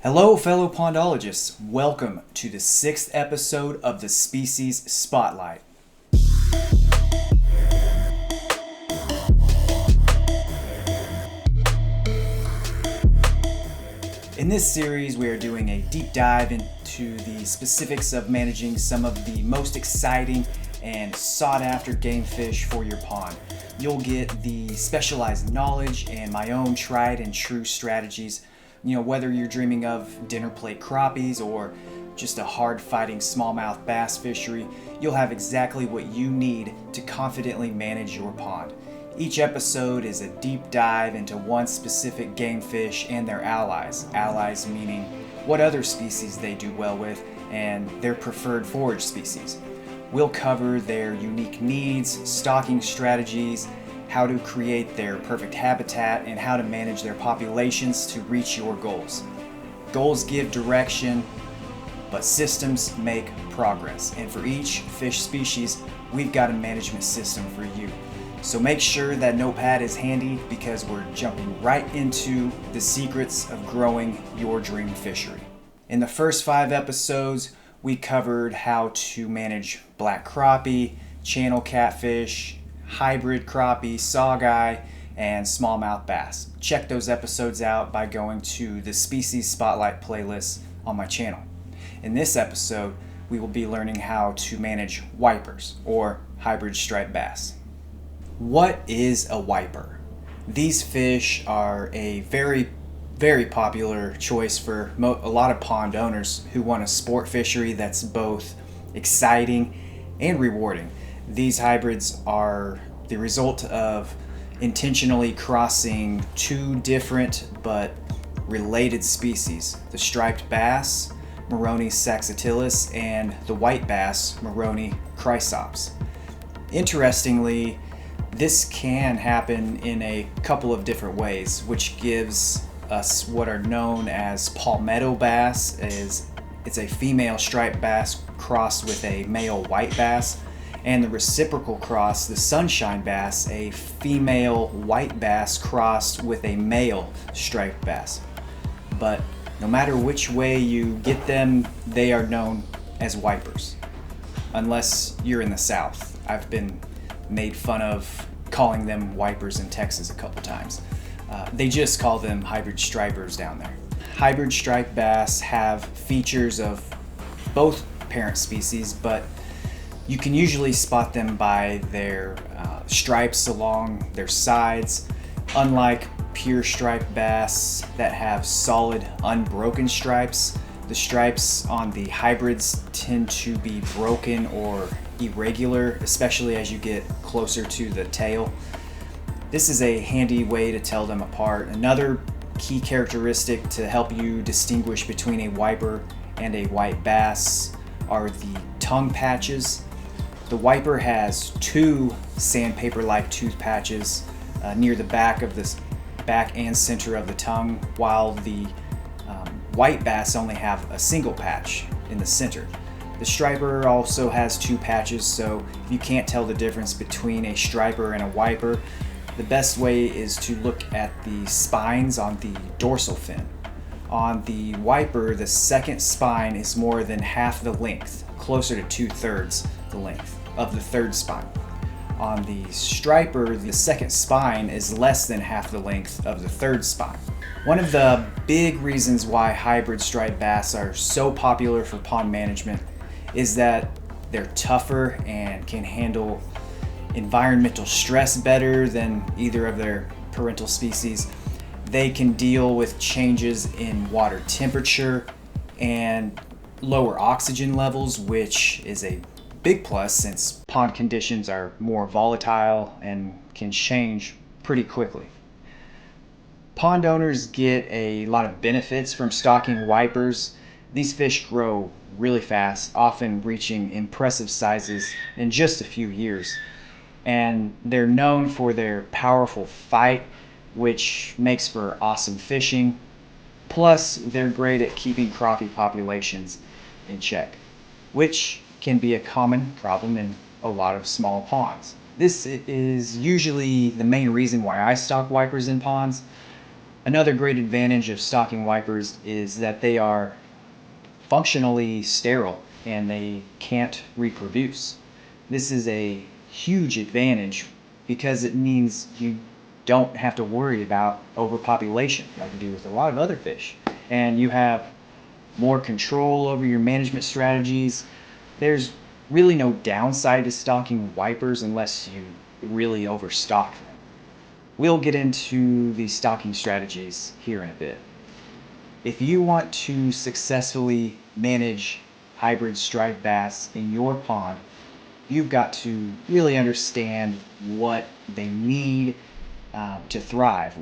Hello, fellow pondologists. Welcome to the 6th episode of the Species Spotlight. In this series, we are doing a deep dive into the specifics of managing some of the most exciting and sought-after game fish for your pond. You'll get the specialized knowledge and my own tried and true strategies. Whether you're dreaming of dinner plate crappies or just a hard-fighting smallmouth bass fishery, you'll have exactly what you need to confidently manage your pond. Each episode is a deep dive into one specific game fish and their allies. Allies meaning what other species they do well with and their preferred forage species. We'll cover their unique needs, stocking strategies, how to create their perfect habitat, and how to manage their populations to reach your goals. Goals give direction, but systems make progress. And for each fish species, we've got a management system for you. So make sure that notepad is handy because we're jumping right into the secrets of growing your dream fishery. In the first 5 episodes, we covered how to manage black crappie, channel catfish, hybrid crappie, saugeye, and smallmouth bass. Check those episodes out by going to the Species Spotlight playlist on my channel. In this episode, we will be learning how to manage wipers, or hybrid striped bass. What is a wiper? These fish are a very popular choice for a lot of pond owners who want a sport fishery that's both exciting and rewarding. These hybrids are the result of intentionally crossing 2 different but related species, the striped bass, Moroni saxatilis, and the white bass, Moroni chrysops. Interestingly, this can happen in a couple of different ways, which gives us what are known as palmetto bass. It's a female striped bass crossed with a male white bass, and the reciprocal cross, the sunshine bass, a female white bass crossed with a male striped bass. But no matter which way you get them, they are known as wipers, unless you're in the South. I've been made fun of calling them wipers in Texas a couple times. They just call them hybrid stripers down there. Hybrid striped bass have features of both parent species, but you can usually spot them by their stripes along their sides. Unlike pure striped bass that have solid, unbroken stripes, the stripes on the hybrids tend to be broken or irregular, especially as you get closer to the tail. This is a handy way to tell them apart. Another key characteristic to help you distinguish between a wiper and a white bass are the tongue patches. The wiper has 2 sandpaper-like tooth patches near the back and center of the tongue, while the white bass only have a single patch in the center. The striper also has 2 patches, so if you can't tell the difference between a striper and a wiper, the best way is to look at the spines on the dorsal fin. On the wiper, the second spine is more than half the length, closer to 2/3 the length of the third spine. On the striper, the second spine is less than half the length of the third spine. One of the big reasons why hybrid striped bass are so popular for pond management is that they're tougher and can handle environmental stress better than either of their parental species. They can deal with changes in water temperature and lower oxygen levels, which is a big plus since pond conditions are more volatile and can change pretty quickly. Pond owners get a lot of benefits from stocking wipers. These fish grow really fast, often reaching impressive sizes in just a few years. And they're known for their powerful fight, which makes for awesome fishing. Plus, they're great at keeping crappie populations in check, which can be a common problem in a lot of small ponds. This is usually the main reason why I stock wipers in ponds. Another great advantage of stocking wipers is that they are functionally sterile and they can't reproduce. This is a huge advantage because it means you don't have to worry about overpopulation like you do with a lot of other fish. And you have more control over your management strategies. There's really no downside to stocking wipers unless you really overstock them. We'll get into the stocking strategies here in a bit. If you want to successfully manage hybrid striped bass in your pond, you've got to really understand what they need to thrive.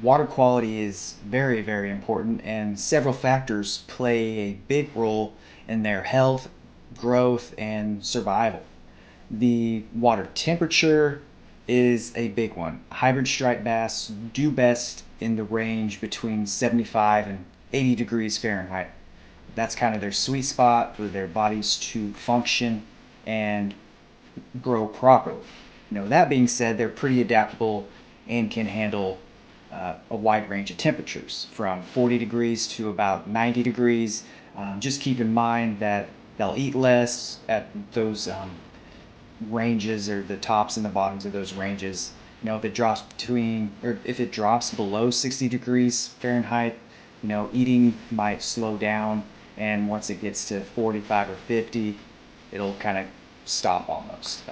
Water quality is very, very important, and several factors play a big role in their health, growth, and survival. The water temperature is a big one. Hybrid striped bass do best in the range between 75 and 80 degrees Fahrenheit. That's kind of their sweet spot for their bodies to function and grow properly. That being said, they're pretty adaptable and can handle a wide range of temperatures from 40 degrees to about 90 degrees. Just keep in mind that they'll eat less at those ranges, or the tops and the bottoms of those ranges. If it drops if it drops below 60 degrees Fahrenheit, eating might slow down, and once it gets to 45 or 50, it'll kind of stop almost.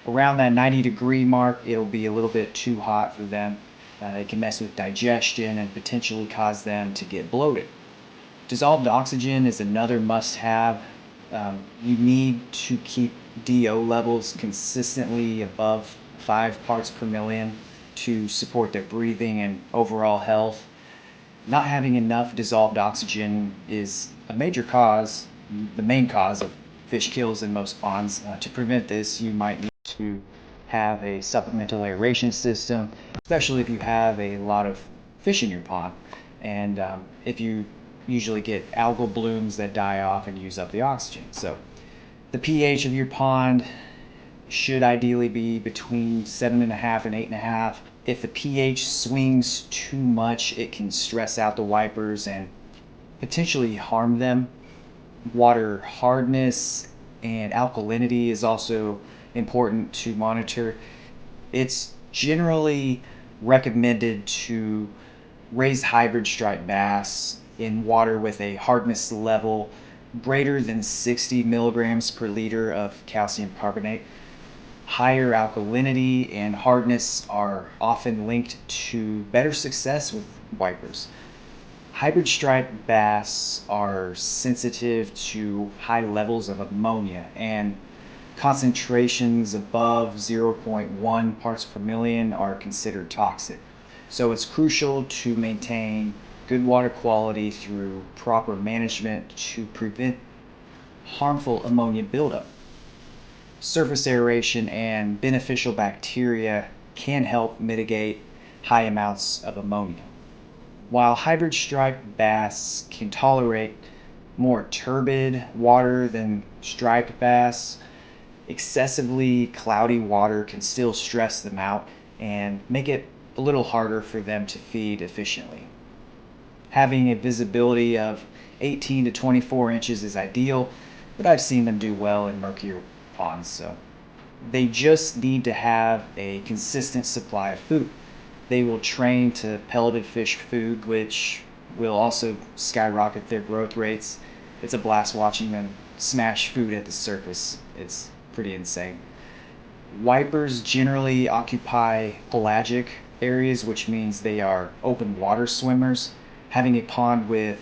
Around that 90-degree mark, it'll be a little bit too hot for them. It can mess with digestion and potentially cause them to get bloated. Dissolved oxygen is another must-have. You need to keep DO levels consistently above 5 parts per million to support their breathing and overall health. Not having enough dissolved oxygen is a major cause, the main cause of fish kills in most ponds. To prevent this, you might need to have a supplemental aeration system, especially if you have a lot of fish in your pond. And if you usually get algal blooms that die off and use up the oxygen. So the pH of your pond should ideally be between 7.5 and 8.5. If the pH swings too much, it can stress out the wipers and potentially harm them. Water hardness and alkalinity is also important to monitor. It's generally recommended to raise hybrid striped bass in water with a hardness level greater than 60 milligrams per liter of calcium carbonate. Higher alkalinity and hardness are often linked to better success with wipers. Hybrid striped bass are sensitive to high levels of ammonia, and concentrations above 0.1 parts per million are considered toxic. So it's crucial to maintain good water quality through proper management to prevent harmful ammonia buildup. Surface aeration and beneficial bacteria can help mitigate high amounts of ammonia. While hybrid striped bass can tolerate more turbid water than striped bass, excessively cloudy water can still stress them out and make it a little harder for them to feed efficiently. Having a visibility of 18 to 24 inches is ideal, but I've seen them do well in murkier ponds, so they just need to have a consistent supply of food. They will train to pelleted fish food, which will also skyrocket their growth rates. It's a blast watching them smash food at the surface. It's pretty insane. Wipers generally occupy pelagic areas, which means they are open water swimmers. Having a pond with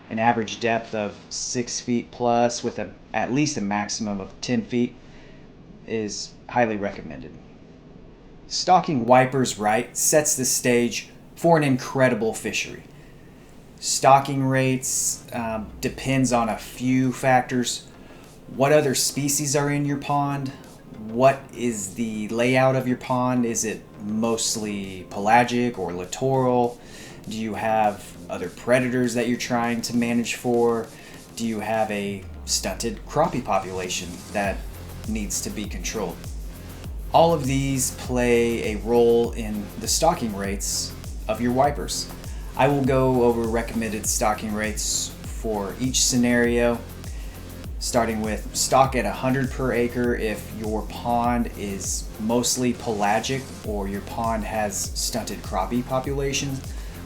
an average depth of 6 feet plus with at least a maximum of 10 feet is highly recommended. Stocking wipers right sets the stage for an incredible fishery. Stocking rates depends on a few factors. What other species are in your pond? What is the layout of your pond? Is it mostly pelagic or littoral? Do you have other predators that you're trying to manage for? Do you have a stunted crappie population that needs to be controlled? All of these play a role in the stocking rates of your wipers. I will go over recommended stocking rates for each scenario, starting with stock at 100 per acre if your pond is mostly pelagic, or your pond has stunted crappie populations,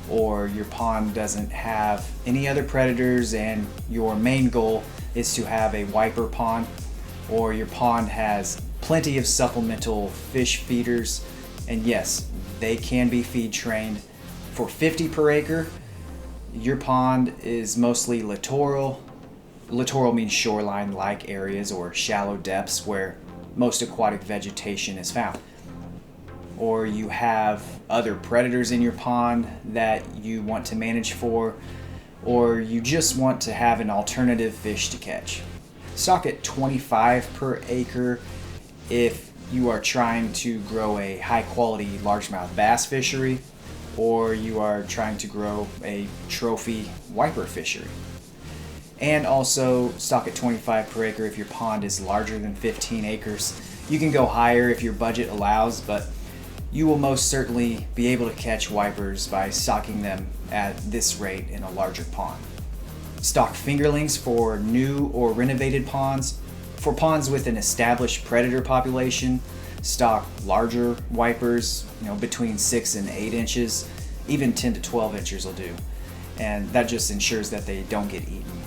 or your pond doesn't have any other predators and your main goal is to have a wiper pond, or your pond has plenty of supplemental fish feeders, and yes, they can be feed trained. For 50 per acre, your pond is mostly littoral. Littoral means shoreline-like areas or shallow depths where most aquatic vegetation is found. Or you have other predators in your pond that you want to manage for, or you just want to have an alternative fish to catch. Stock at 25 per acre if you are trying to grow a high-quality largemouth bass fishery, or you are trying to grow a trophy wiper fishery. And also stock at 25 per acre if your pond is larger than 15 acres. You can go higher if your budget allows, but you will most certainly be able to catch wipers by stocking them at this rate in a larger pond. Stock fingerlings for new or renovated ponds. For ponds with an established predator population, stock larger wipers, between 6 and 8 inches. Even 10 to 12 inches will do. And that just ensures that they don't get eaten.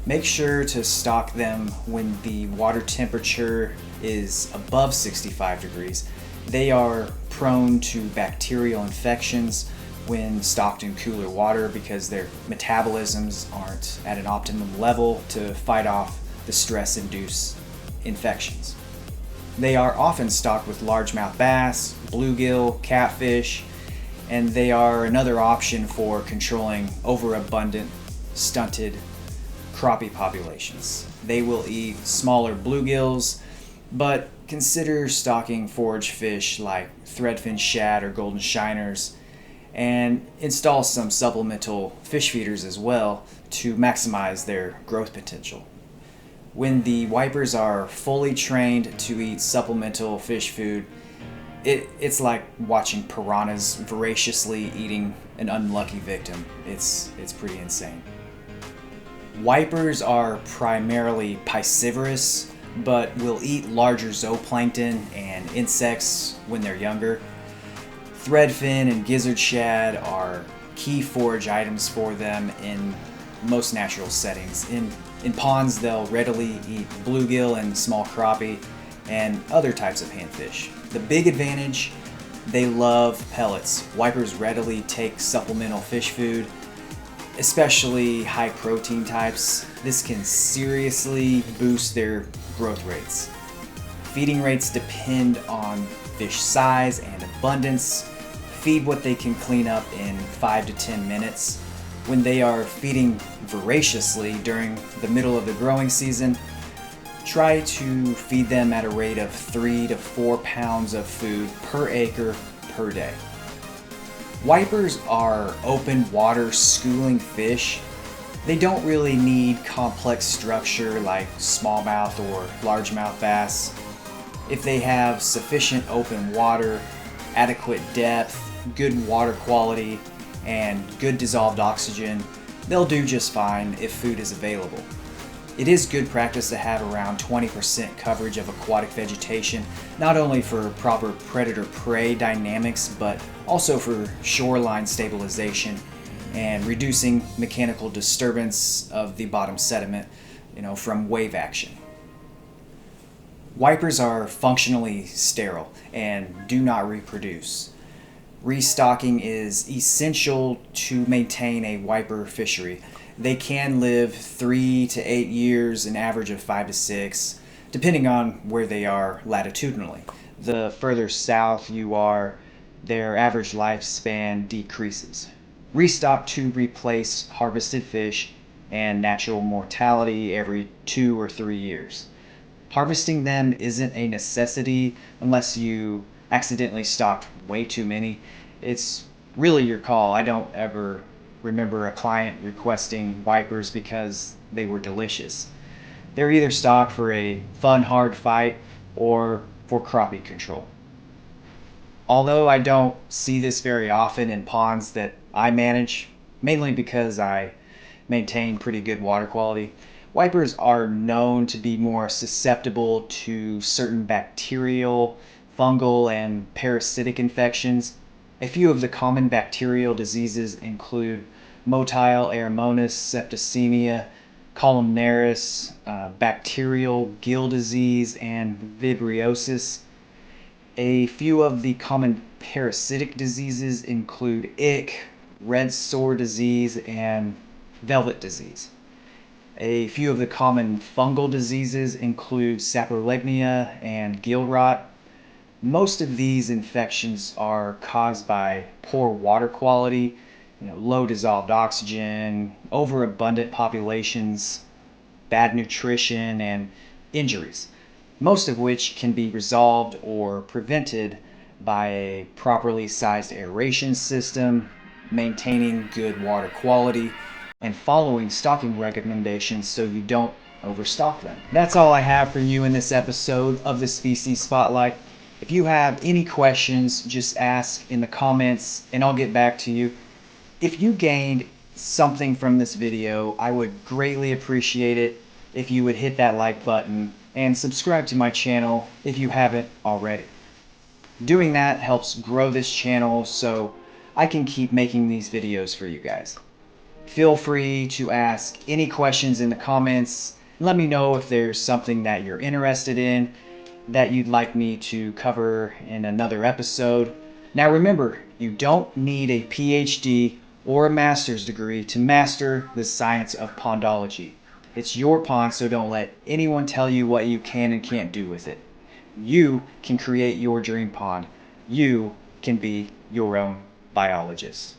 Make sure to stock them when the water temperature is above 65 degrees. They are prone to bacterial infections when stocked in cooler water because their metabolisms aren't at an optimum level to fight off the stress-induced infections. They are often stocked with largemouth bass, bluegill, catfish, and they are another option for controlling overabundant, stunted crappie populations. They will eat smaller bluegills, but consider stocking forage fish like threadfin shad or golden shiners, and install some supplemental fish feeders as well to maximize their growth potential. When the wipers are fully trained to eat supplemental fish food, it's like watching piranhas voraciously eating an unlucky victim. It's pretty insane. Wipers are primarily piscivorous, but will eat larger zooplankton and insects when they're younger. Threadfin and gizzard shad are key forage items for them in most natural settings. In ponds, they'll readily eat bluegill and small crappie and other types of handfish. The big advantage, they love pellets. Wipers readily take supplemental fish food, especially high protein types. This can seriously boost their growth rates. Feeding rates depend on fish size and abundance. Feed what they can clean up in 5 to 10 minutes. When they are feeding voraciously during the middle of the growing season, try to feed them at a rate of 3 to 4 pounds of food per acre per day. Wipers are open water schooling fish. They don't really need complex structure like smallmouth or largemouth bass. If they have sufficient open water, adequate depth, good water quality, and good dissolved oxygen, they'll do just fine if food is available. It is good practice to have around 20% coverage of aquatic vegetation, not only for proper predator-prey dynamics, but also for shoreline stabilization and reducing mechanical disturbance of the bottom sediment, from wave action. Wipers are functionally sterile and do not reproduce. Restocking is essential to maintain a wiper fishery. They can live 3 to 8 years, an average of 5 to 6, depending on where they are latitudinally. The further south you are, their average lifespan decreases. Restock to replace harvested fish and natural mortality every 2 or 3 years. Harvesting them isn't a necessity unless you accidentally stocked way too many. It's really your call. I don't ever remember a client requesting wipers because they were delicious. They're either stocked for a fun, hard fight or for crappie control. Although I don't see this very often in ponds that I manage, mainly because I maintain pretty good water quality. Wipers are known to be more susceptible to certain bacterial, fungal, and parasitic infections. A few of the common bacterial diseases include motile aeromonas, septicemia, columnaris, bacterial gill disease, and vibriosis. A few of the common parasitic diseases include ick, red sore disease, and velvet disease. A few of the common fungal diseases include saprolegnia and gill rot. Most of these infections are caused by poor water quality, low dissolved oxygen, overabundant populations, bad nutrition, and injuries, most of which can be resolved or prevented by a properly sized aeration system, maintaining good water quality, and following stocking recommendations so you don't overstock them. That's all I have for you in this episode of the Species Spotlight. If you have any questions, just ask in the comments and I'll get back to you. If you gained something from this video, I would greatly appreciate it if you would hit that like button and subscribe to my channel if you haven't already. Doing that helps grow this channel so I can keep making these videos for you guys. Feel free to ask any questions in the comments. Let me know if there's something that you're interested in that you'd like me to cover in another episode. Now remember, you don't need a PhD or a master's degree to master the science of pondology. It's your pond, so don't let anyone tell you what you can and can't do with it. You can create your dream pond. You can be your own biologist.